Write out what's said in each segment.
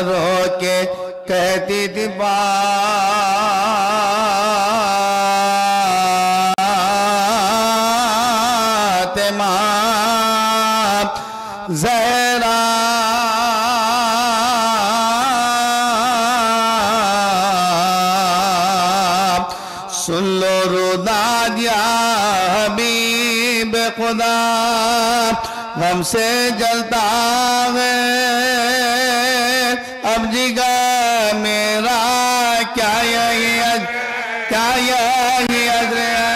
रो के कहती थी फातिमा ज़हरा सुन लो रुदा दिया हबीब खुदा हमसे जलता है अब जिगर मेरा क्या यही अज़्र है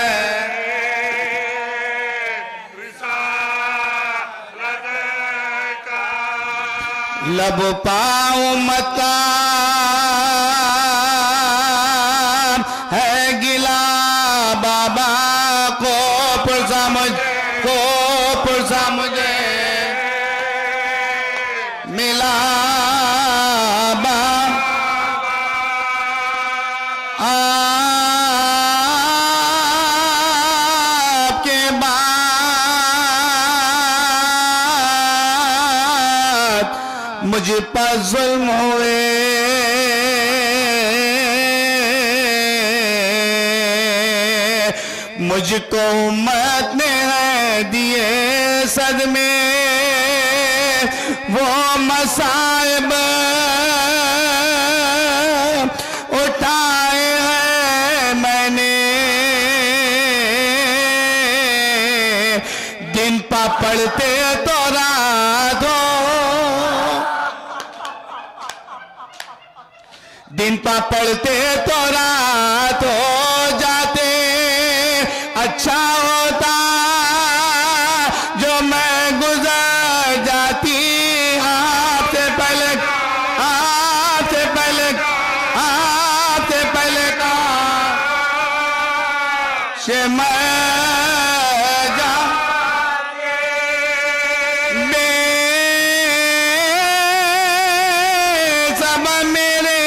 लब पाऊं मता है गिला बाबा को पुरसा मुझे मिला आपके बाद मुझ पर जुल्म हुए मुझको उम्मत ने है दिए सदमे वो मसाइब उठाए हैं मैंने दिन पा पढ़ते तो रात हो दिन पा पढ़ते तो रात हो जाते अच्छा होता जो मैं गुजर जाती आपसे पहले कहा से मैं जा सब मेरे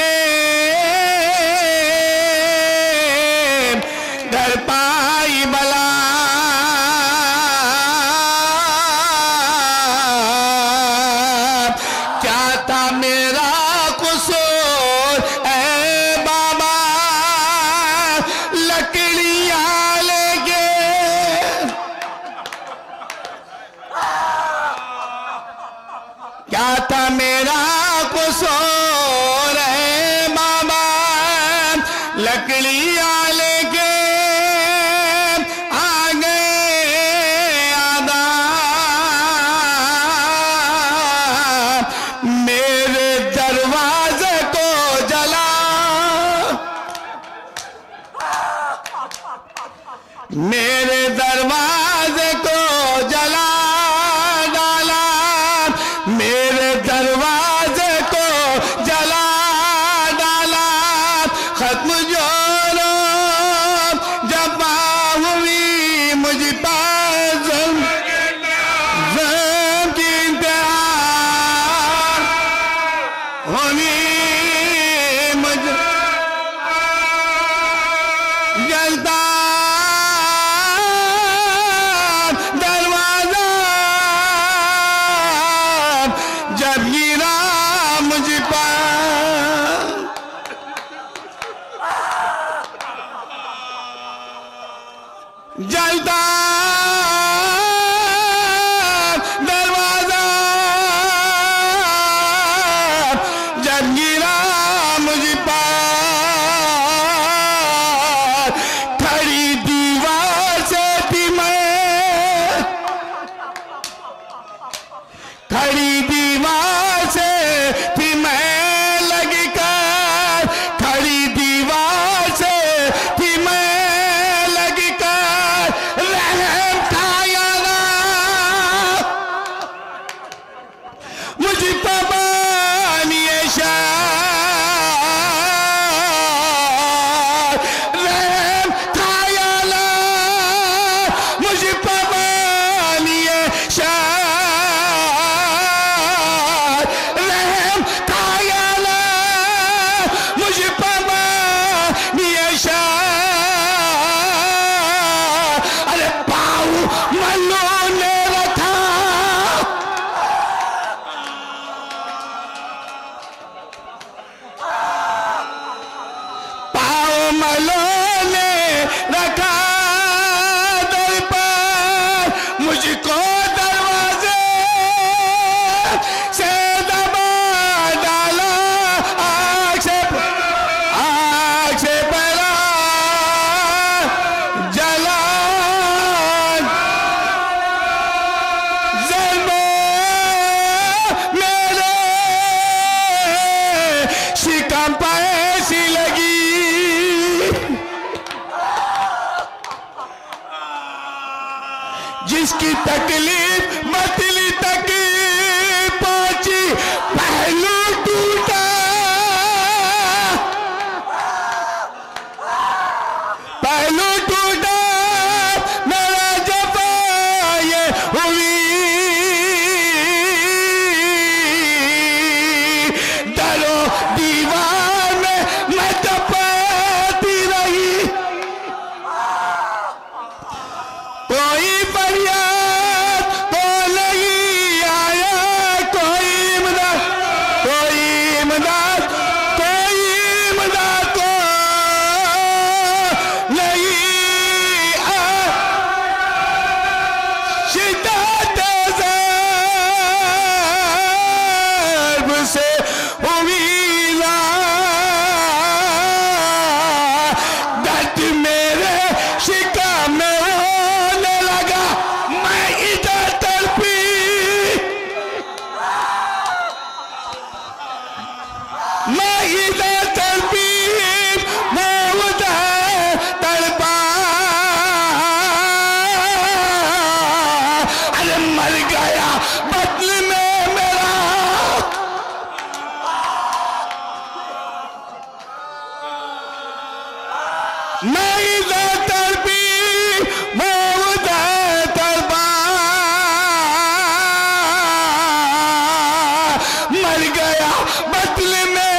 घर पाई बला क्या था मेरा कसूर ऐ बाबा लकड़ियां लेके क्या था मेरा कसूर ऐ बाबा लकड़ियां लेके आ गए आदाब मेरे दरवाजे को जला मेरे दरवाजे को जला डाला मेरे दरवाजे को जला डाला खत्म जोरो जब हुई मुझ पर जुल्म की इंतहा होनी मुझ जलता दरवाजा जब गिरा मुझ पर जलता दरवाजा जब गिरा मुझ पर खड़ी दीवार से थी मैं खड़ी दीवार से थी मैं लगी कर खड़ी दीवार से थी मैं लगी कर रहम था यारा मुझ पर बानिए शार रहम था यारा मुझ पर बानिए शार तकलीफ मतली तक पहुंची, पहलू टूटा, पहलू टूटा, मेरा जफा ये हुई, डरो दीवार में मैं टपकती रही, कोई फरियाद तो नहीं आया, कोई इमदाद, कोई इमदाद, कोई इमदाद तो नहीं आया, शिद्दत ज़र्ब से उम्मीदा, दर्द मेरे शिका में होने लगा, मैं इधर तड़पी, मैं इधर तड़पी, मैं उधर तड़पा, अरे मर गया बदल में मेरा, मैं इधर तड़पी, मैं उधर तड़पा, मर गया बदल में